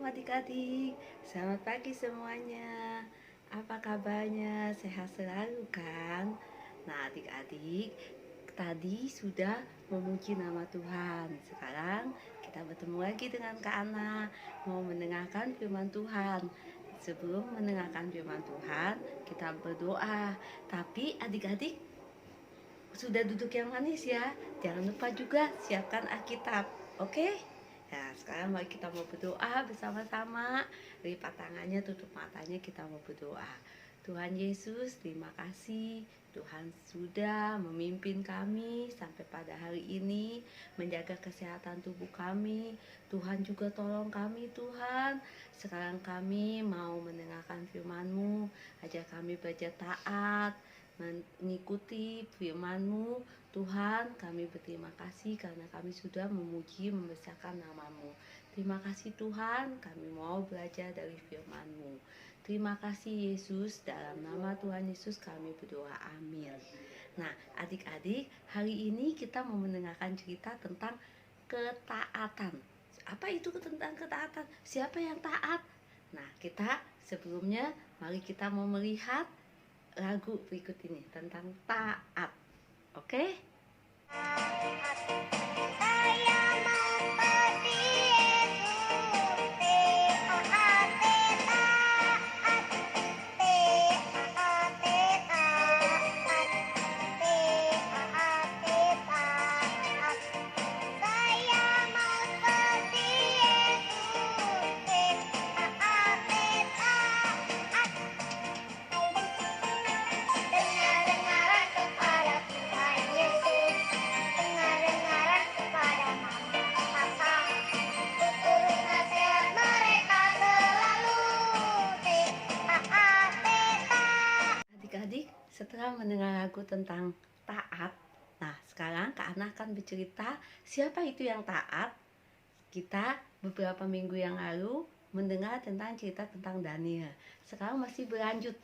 Shalom adik-adik, selamat pagi semuanya. Apa kabarnya? Sehat selalu kan? Nah adik-adik, tadi sudah memuji nama Tuhan. Sekarang kita bertemu lagi dengan Kak Ana, mau mendengarkan firman Tuhan. Sebelum mendengarkan firman Tuhan, kita berdoa. Tapi adik-adik sudah duduk yang manis ya. Jangan lupa juga siapkan Alkitab, oke? Nah, sekarang mari kita mau berdoa bersama-sama. Lipat tangannya, tutup matanya, kita mau berdoa. Tuhan Yesus, terima kasih. Tuhan sudah memimpin kami sampai pada hari ini, menjaga kesehatan tubuh kami. Tuhan juga tolong kami Tuhan. Sekarang kami mau mendengarkan firman-Mu, ajar kami belajar taat, mengikuti firman-Mu. Tuhan, kami berterima kasih karena kami sudah memuji membesarkan nama-Mu. Terima kasih Tuhan, kami mau belajar dari firman-Mu. Terima kasih Yesus, dalam nama Tuhan Yesus kami berdoa, amin. Nah adik-adik, hari ini kita mau mendengarkan cerita tentang ketaatan. Apa itu tentang ketaatan? Siapa yang taat? Nah kita sebelumnya mari kita mau melihat lagu berikut ini tentang taat. Oke? Saya mau seperti Yesus, taat, taat, taat, taat. Saya mau seperti Yesus, taat, taat. Dengar-dengaran kepada Tuhan Yesus, dengar-dengaran kepada mama papa, tutur nasihat mereka selalu taat, taat. Adik-adik, setelah mendengar lagu tentang taat, nah sekarang Kak Ana akan bercerita siapa itu yang taat. Kita beberapa minggu yang lalu mendengar tentang cerita tentang Daniel. Sekarang masih berlanjut.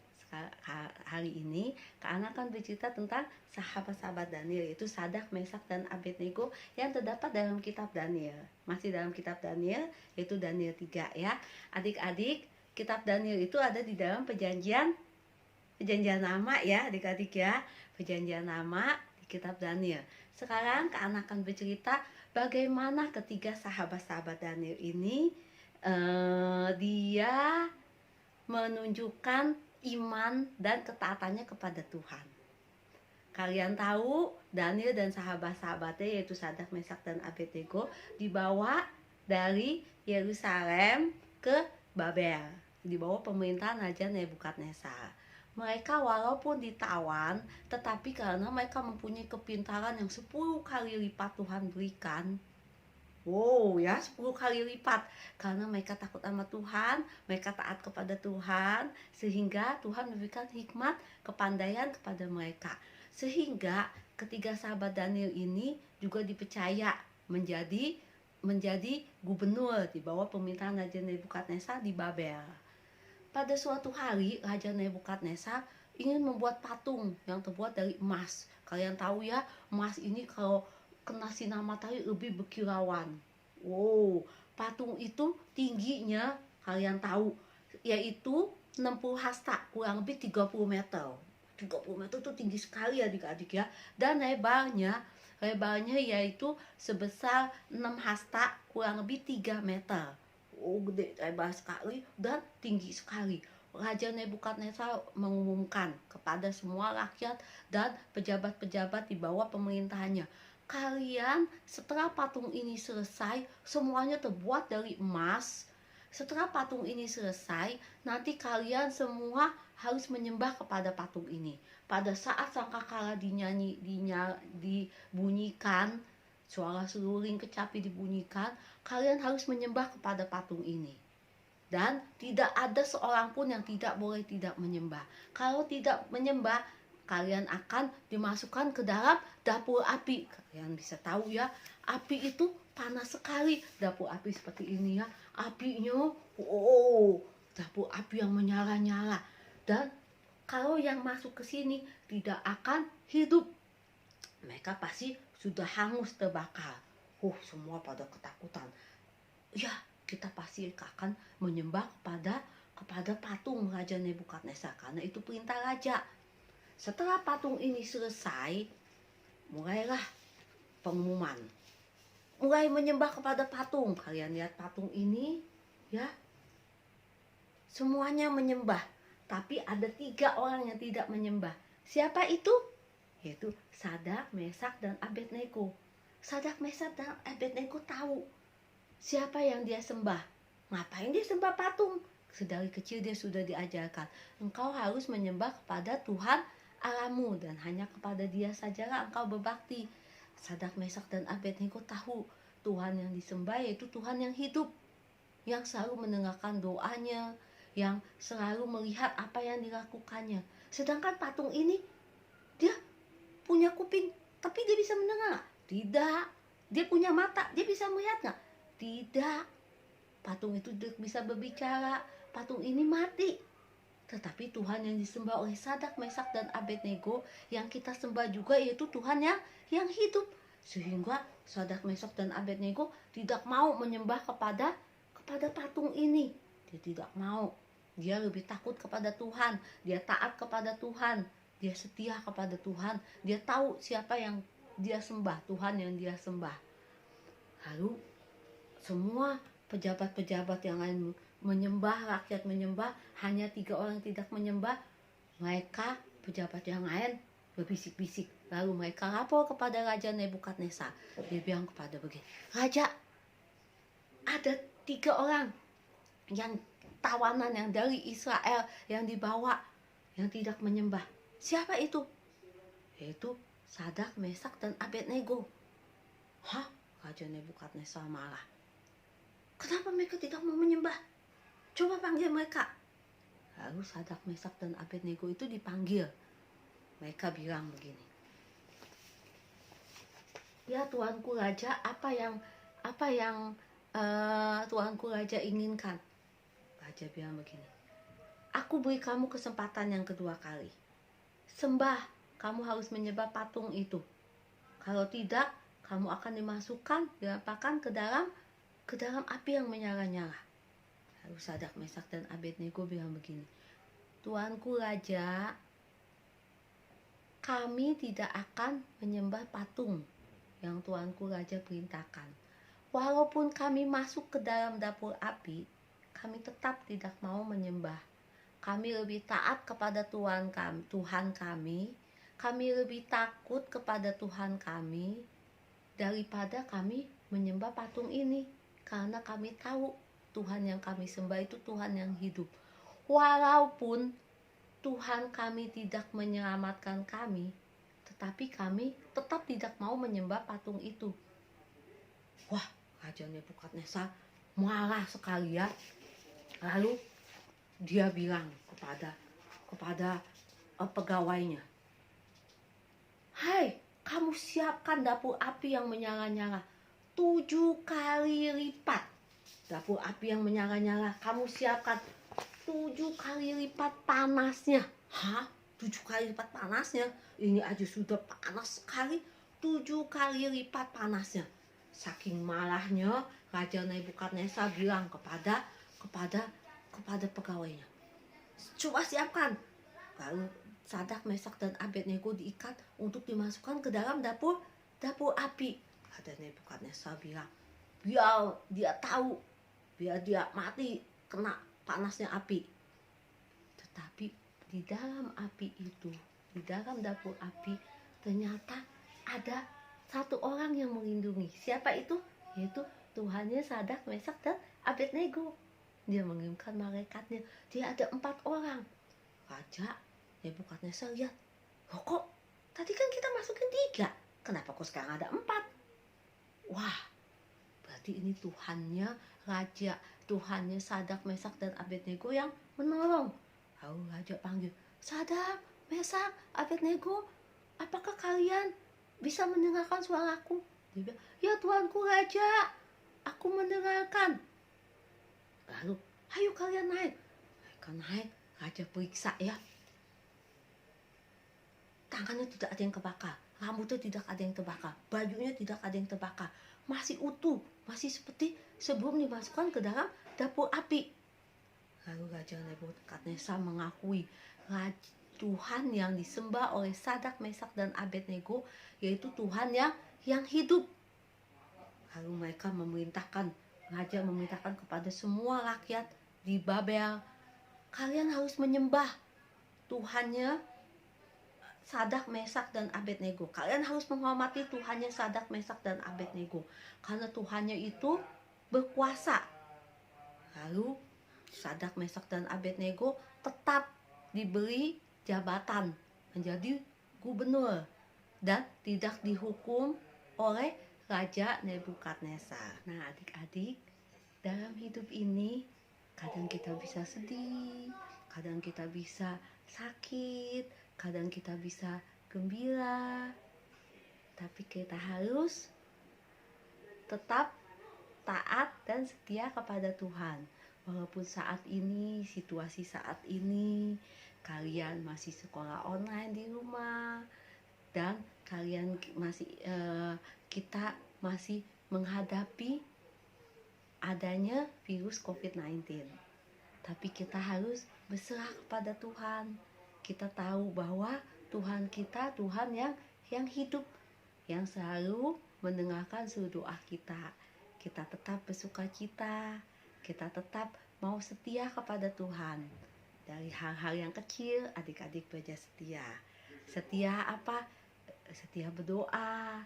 Hari ini Kak Ana akan bercerita tentang sahabat-sahabat Daniel, yaitu Sadak, Mesak, dan Abednego yang terdapat dalam kitab Daniel. Masih dalam kitab Daniel, yaitu Daniel 3 ya. Adik-adik, kitab Daniel itu ada di dalam perjanjian lama ya adik-adik ya. Perjanjian lama di kitab Daniel. Sekarang Kak Ana akan bercerita bagaimana ketiga sahabat-sahabat Daniel ini dia menunjukkan iman dan ketaatannya kepada Tuhan. Kalian tahu Daniel dan sahabat-sahabatnya yaitu Sadak, Mesak, dan Abednego dibawa dari Yerusalem ke Babel di bawah pemerintahan Raja Nebukadnezar. Mereka walaupun ditawan, tetapi karena mereka mempunyai kepintaran yang 10 kali lipat Tuhan berikan. Wow ya, 10 kali lipat. Karena mereka takut sama Tuhan, mereka taat kepada Tuhan, sehingga Tuhan memberikan hikmat, kepandaian kepada mereka. Sehingga ketiga sahabat Daniel ini juga dipercaya menjadi gubernur di bawah pemerintahan Raja Nebukadnezar di Babel. Pada suatu hari Raja Nebukadnezar ingin membuat patung yang terbuat dari emas. Kalian tahu ya, emas ini kalau kena sinar matahari lebih berkilauan. Wow, patung itu tingginya kalian tahu yaitu 60 hasta, kurang lebih 30 meter. 30 meter itu tinggi sekali adik-adik ya. Dan lebarnya yaitu sebesar 6 hasta, kurang lebih 3 meter. Oh, gede, lebar sekali dan tinggi sekali. Raja Nebukadnezar mengumumkan kepada semua rakyat dan pejabat-pejabat di bawah pemerintahannya, kalian setelah patung ini selesai, semuanya terbuat dari emas. Setelah patung ini selesai, nanti kalian semua harus menyembah kepada patung ini. Pada saat sangkakala dibunyikan, suara seruling kecapi dibunyikan, kalian harus menyembah kepada patung ini. Dan tidak ada seorang pun yang tidak boleh tidak menyembah. Kalau tidak menyembah, kalian akan dimasukkan ke dalam dapur api. Kalian bisa tahu ya, api itu panas sekali. Dapur api seperti ini ya, apinya, dapur api yang menyala-nyala. Dan kalau yang masuk ke sini tidak akan hidup. Mereka pasti sudah hangus terbakar. Semua pada ketakutan. Ya, kita pasti akan menyembah kepada patung Raja Nebukadnezar, karena itu perintah raja. Setelah patung ini selesai, mulailah pengumuman. Mulai menyembah kepada patung. Kalian lihat patung ini, ya. Semuanya menyembah. Tapi ada 3 orang yang tidak menyembah. Siapa itu? Yaitu Sadrak, Mesak, dan Abednego. Sadrak, Mesak, dan Abednego tahu siapa yang dia sembah. Ngapain dia sembah patung? Sedari kecil dia sudah diajarkan, engkau harus menyembah kepada Tuhan Allahmu, dan hanya kepada dia sajalah engkau berbakti. Sadrak, Mesak, dan Abednego tahu Tuhan yang disembah yaitu Tuhan yang hidup, yang selalu mendengarkan doanya, yang selalu melihat apa yang dilakukannya. Sedangkan patung ini, dia punya kuping, tapi dia bisa mendengar? Tidak. Dia punya mata, dia bisa melihat nggak? Tidak. Patung itu bisa berbicara, patung ini mati. Tetapi Tuhan yang disembah oleh Sadrak, Mesak, dan Abednego, yang kita sembah juga yaitu Tuhan yang hidup. Sehingga Sadrak, Mesak, dan Abednego tidak mau menyembah kepada patung ini. Dia tidak mau. Dia lebih takut kepada Tuhan. Dia taat kepada Tuhan. Dia setia kepada Tuhan. Dia tahu siapa yang dia sembah, Tuhan yang dia sembah. Lalu semua pejabat-pejabat yang lain menyembah, rakyat menyembah, hanya 3 orang tidak menyembah. Mereka, pejabat yang lain, berbisik-bisik. Lalu mereka lapor kepada Raja Nebukadnezar. Dia bilang kepada begini, Raja, ada 3 orang yang tawanan yang dari Israel yang dibawa, yang tidak menyembah. Siapa itu? Yaitu Sadrak, Mesak, dan Abednego. Hah? Raja Nebukadnezar marah. Kenapa mereka tidak mau menyembah? Coba panggil mereka. Lalu Sadrak, Mesak, dan Abednego itu dipanggil. Mereka bilang begini, ya Tuanku Raja, apa yang Tuanku Raja inginkan? Raja bilang begini, aku beri kamu kesempatan yang kedua kali. Sembah, kamu harus menyembah patung itu. Kalau tidak, kamu akan dilemparkan ke dalam api yang menyala-nyala. Lalu Sadrak, Mesak, dan Abednego bilang begini, Tuanku Raja, kami tidak akan menyembah patung yang Tuanku Raja perintahkan. Walaupun kami masuk ke dalam dapur api, kami tetap tidak mau menyembah. Kami lebih taat kepada Tuhan kami. Kami lebih takut kepada Tuhan kami daripada kami menyembah patung ini. Karena kami tahu Tuhan yang kami sembah itu Tuhan yang hidup. Walaupun Tuhan kami tidak menyelamatkan kami, tetapi kami tetap tidak mau menyembah patung itu. Wah, Raja Nebukadnezar marah sekali ya. Lalu dia bilang kepada pegawainya, hai, kamu siapkan dapur api yang menyala-nyala 7 kali lipat. Dapur api yang menyala-nyala kamu siapkan 7 kali lipat panasnya. Hah? 7 kali lipat panasnya? Ini aja sudah panas sekali. 7 kali lipat panasnya. Saking marahnya, Raja Nebukadnezar bilang kepada pegawainya, coba siapkan. Lalu Sadrak, Mesak, dan Abednego diikat untuk dimasukkan ke dalam dapur api. Raja Nebukadnezar bilang, biar dia tahu, biar dia mati kena panasnya api. Tetapi di dalam api itu, di dalam dapur api, ternyata ada 1 orang yang melindungi. Siapa itu? Yaitu Tuhannya Sadrak, Mesak, dan Abednego. Dia mengirimkan malaikatnya. Dia ada 4 orang. Raja Nebukadnezar lihat, kok tadi kan kita masukin 3, kenapa kok sekarang ada 4? Wah, berarti ini Tuhannya Raja, Tuhannya Sadrak, Mesak, dan Abednego yang menolong. Lalu Raja panggil, Sadrak, Mesak, Abednego, apakah kalian bisa mendengarkan suaraku? Dia bilang, ya Tuanku Raja, aku mendengarkan. Lalu, ayo kalian naik. Mereka naik, Raja periksa ya. Tangannya tidak ada yang kebakar, rambutnya tidak ada yang terbakar, bajunya tidak ada yang terbakar, masih utuh, masih seperti sebelum dimasukkan ke dalam dapur api. Lalu Raja Nebukadnezar mengakui Tuhan yang disembah oleh Sadak, Mesak, dan Abednego yaitu Tuhan yang hidup. Lalu Raja memerintahkan kepada semua rakyat di Babel, kalian harus menyembah Tuhannya Sadak, Mesak, dan Abednego. Kalian harus menghormati Tuhannya Sadak, Mesak, dan Abednego karena Tuhannya itu berkuasa. Lalu Sadak, Mesak, dan Abednego tetap diberi jabatan menjadi gubernur dan tidak dihukum oleh Raja Nebukadnezar. Nah, adik-adik, dalam hidup ini kadang kita bisa sedih, kadang kita bisa sakit, kadang kita bisa gembira, tapi kita harus tetap taat dan setia kepada Tuhan. Walaupun situasi saat ini kalian masih sekolah online di rumah dan kita masih menghadapi adanya virus COVID-19. Tapi kita harus berserah kepada Tuhan. Kita tahu bahwa Tuhan kita Tuhan yang hidup, yang selalu mendengarkan seluruh doa kita. Kita tetap bersukacita, kita tetap mau setia kepada Tuhan. Dari hal-hal yang kecil, adik-adik belajar setia. Setia apa? Setia berdoa.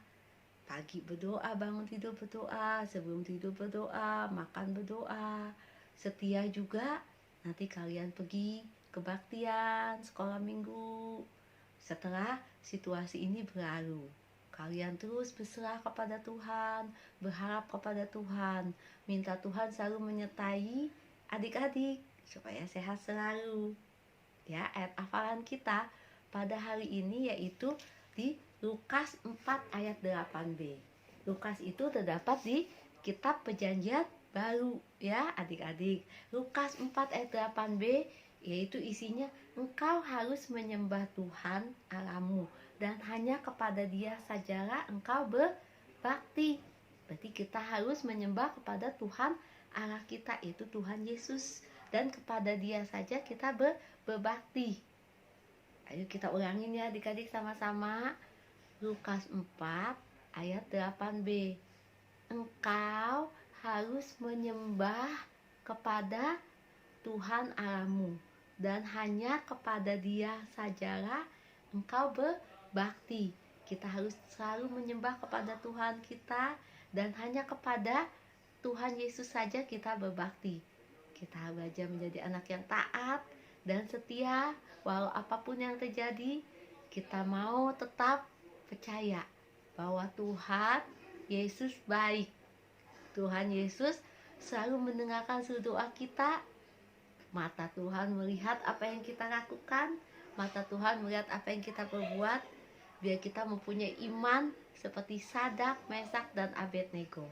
Pagi berdoa, bangun tidur berdoa, sebelum tidur berdoa, makan berdoa. Setia juga nanti kalian pergi kebaktian, sekolah minggu. Setelah situasi ini berlalu, kalian terus berserah kepada Tuhan, berharap kepada Tuhan, minta Tuhan selalu menyertai adik-adik supaya sehat selalu. Ya, ayat hafalan kita pada hari ini yaitu di Lukas 4 ayat 8b. Lukas itu terdapat di kitab Perjanjian Baru, ya adik-adik. Lukas 4 ayat 8b yaitu isinya, engkau harus menyembah Tuhan Allahmu dan hanya kepada Dia sajalah engkau berbakti. Berarti kita harus menyembah kepada Tuhan Allah kita, yaitu Tuhan Yesus, dan kepada Dia saja kita berbakti. Ayo kita ulangin ya adik-adik sama-sama. Lukas 4 ayat 8b. Engkau harus menyembah kepada Tuhan Allahmu dan hanya kepada Dia sajalah engkau berbakti. Kita harus selalu menyembah kepada Tuhan kita dan hanya kepada Tuhan Yesus saja kita berbakti. Kita belajar menjadi anak yang taat dan setia walau apapun yang terjadi. Kita mau tetap percaya bahwa Tuhan Yesus baik. Tuhan Yesus selalu mendengarkan seluruh doa kita. Mata Tuhan melihat apa yang kita lakukan, mata Tuhan melihat apa yang kita perbuat, biar kita mempunyai iman seperti Sadak, Mesak, dan Abednego.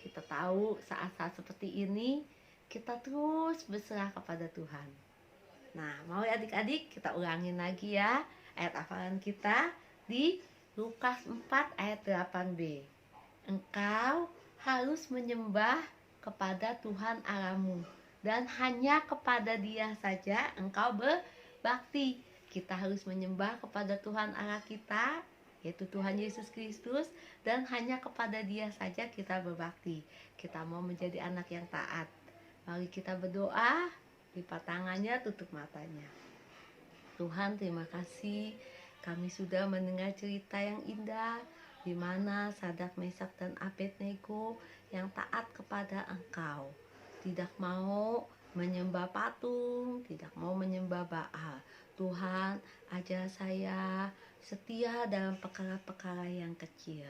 Kita tahu saat-saat seperti ini kita terus berserah kepada Tuhan. Nah, mau ya adik-adik kita ulangin lagi ya ayat hafalan kita di Lukas 4 ayat 8b. Engkau harus menyembah kepada Tuhan Allahmu dan hanya kepada Dia saja engkau berbakti. Kita harus menyembah kepada Tuhan Allah kita, yaitu Tuhan Yesus Kristus, dan hanya kepada Dia saja kita berbakti. Kita mau menjadi anak yang taat. Mari kita berdoa, lipat tangannya, tutup matanya. Tuhan, terima kasih kami sudah mendengar cerita yang indah di mana Sadak, Mesak, dan Abednego yang taat kepada Engkau, tidak mau menyembah patung, tidak mau menyembah Baal. Tuhan, ajar saya setia dalam perkara-perkara yang kecil,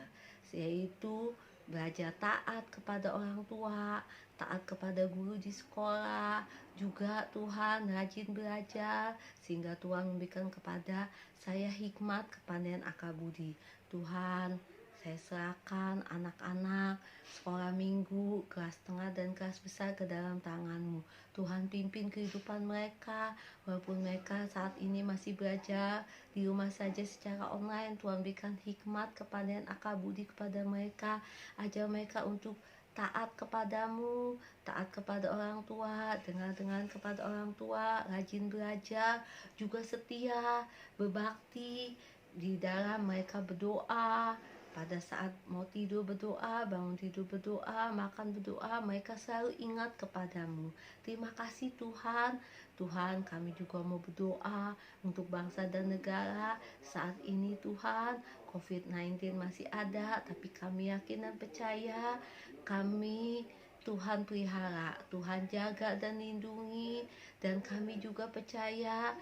yaitu belajar taat kepada orang tua, taat kepada guru di sekolah, juga Tuhan rajin belajar sehingga Tuhan memberikan kepada saya hikmat, kepandaian, akal budi. Tuhan, saya serahkan anak-anak sekolah minggu, kelas tengah dan kelas besar ke dalam tangan-Mu. Tuhan, pimpin kehidupan mereka, walaupun mereka saat ini masih belajar di rumah saja secara online. Tuhan berikan hikmat, kepandaian, akal budi kepada mereka. Ajar mereka untuk taat kepadamu, taat kepada orang tua, dengar-dengar kepada orang tua, rajin belajar, juga setia, berbakti di dalam mereka berdoa. Pada saat mau tidur berdoa, bangun tidur berdoa, makan berdoa, mereka selalu ingat kepadamu. Terima kasih Tuhan. Tuhan, kami juga mau berdoa untuk bangsa dan negara. Saat ini Tuhan, COVID-19 masih ada, tapi kami yakin dan percaya kami Tuhan pelihara, Tuhan jaga dan lindungi, dan kami juga percaya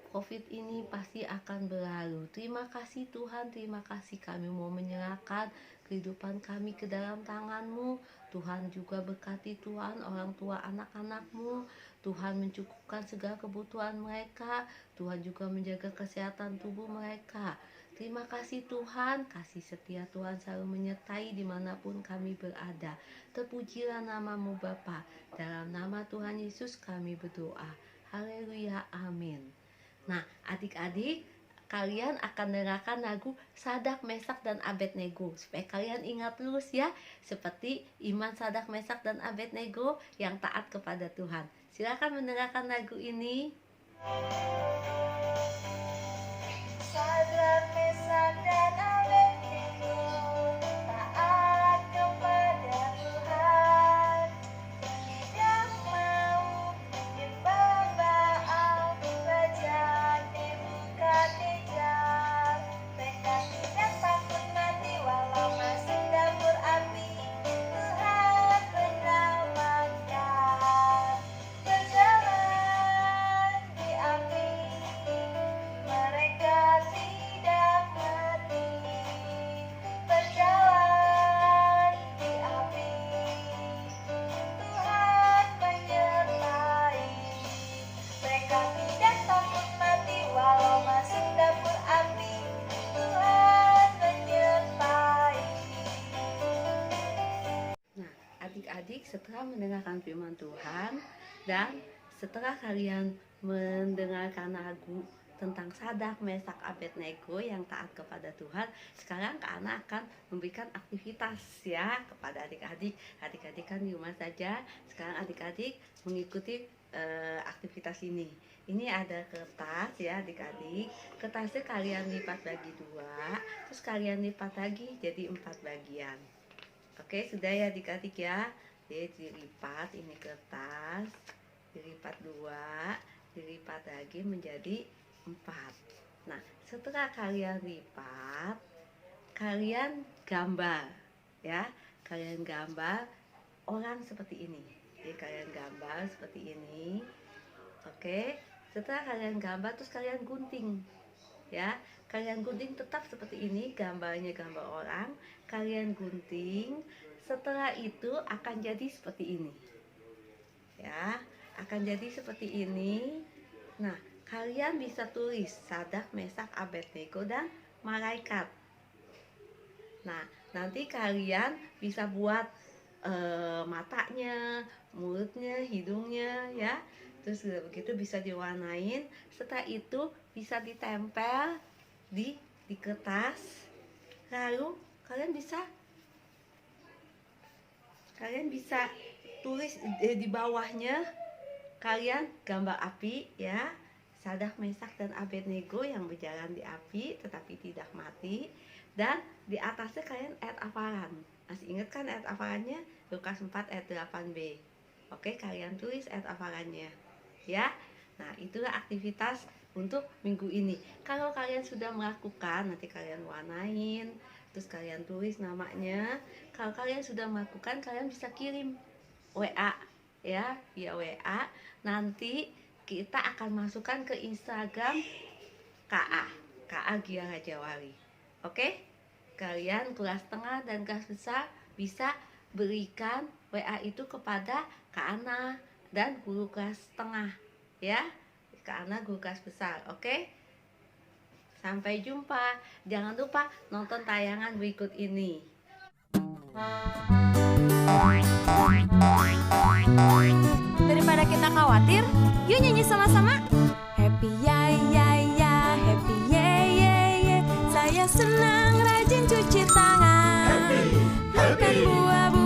COVID ini pasti akan berlalu. Terima kasih Tuhan, terima kasih, kami mau menyerahkan kehidupan kami ke dalam tangan-Mu. Tuhan juga berkati Tuhan orang tua anak-anak-Mu. Tuhan mencukupkan segala kebutuhan mereka. Tuhan juga menjaga kesehatan tubuh mereka. Terima kasih Tuhan, kasih setia Tuhan selalu menyertai dimanapun kami berada. Terpujilah nama-Mu Bapa. Dalam nama Tuhan Yesus kami berdoa. Haleluya, amin. Nah, adik-adik, kalian akan dengarkan lagu Sadrak, Mesak, dan Abednego supaya kalian ingat terus ya, seperti iman Sadrak, Mesak, dan Abednego yang taat kepada Tuhan. Silakan mendengarkan lagu ini. Sadrak, Mesak, dan Abednego taat kepada Tuhan. Tidak mau menyembah Baal, Raja Nebukadnezar. Mereka tidak takut mati walau masuk dapur api. Tuhan menyelamatkan. Berjalan di api, mereka tidak mati. Berjalan di api, Tuhan menyertai. Mereka tidak takut mati walau masuk dapur api. Tuhan menyertai. Nah, adik-adik, setelah mendengarkan firman Tuhan dan setelah kalian mendengarkan lagu tentang Sadrak, Mesak, Abednego yang taat kepada Tuhan, sekarang Kak Ana akan memberikan aktivitas ya kepada adik-adik. Adik-adik kan di rumah saja. Sekarang adik-adik mengikuti aktivitas ini. Ini ada kertas ya adik-adik. Kertasnya kalian lipat bagi 2, terus kalian lipat lagi jadi 4 bagian. Oke, sudah ya adik-adik ya. Jadi dilipat ini kertas, dilipat 2, dilipat lagi menjadi 4. Nah, setelah kalian lipat, kalian gambar ya. Kalian gambar orang seperti ini. Jadi kalian gambar seperti ini. Oke, setelah kalian gambar terus kalian gunting. Ya, kalian gunting tetap seperti ini, gambarnya gambar orang, kalian gunting. Setelah itu akan jadi seperti ini. Ya, akan jadi seperti ini. Nah, kalian bisa tulis Sadrak, Mesak, Abednego, dan malaikat. Nah, nanti kalian bisa buat matanya, mulutnya, hidungnya ya. Terus begitu bisa diwarnain. Setelah itu bisa ditempel di kertas. Lalu kalian bisa tulis di bawahnya, kalian gambar api ya. Sadrak, Mesak, dan Abednego yang berjalan di api tetapi tidak mati. Dan di atasnya kalian ayat hafalan. Masih ingat kan ayat hafalannya? Lukas 4 ayat 8b. Oke, kalian tulis ayat hafalannya ya. Nah, itulah aktivitas untuk minggu ini. Kalau kalian sudah melakukan, nanti kalian warnain, terus kalian tulis namanya. Kalau kalian sudah melakukan, kalian bisa kirim WA ya, via WA. Nanti kita akan masukkan ke Instagram KA Gia Raja Wali. Oke? Kalian kelas tengah dan kelas besar bisa berikan WA itu kepada Kak Ana dan guru kelas tengah ya. Kak Ana guru kelas besar. Oke? Sampai jumpa. Jangan lupa nonton tayangan berikut ini. Daripada kita khawatir, yuk nyanyi sama-sama. Happy ya ya ya, happy ye ye ye. Saya senang rajin cuci tangan, makan buah-buahan.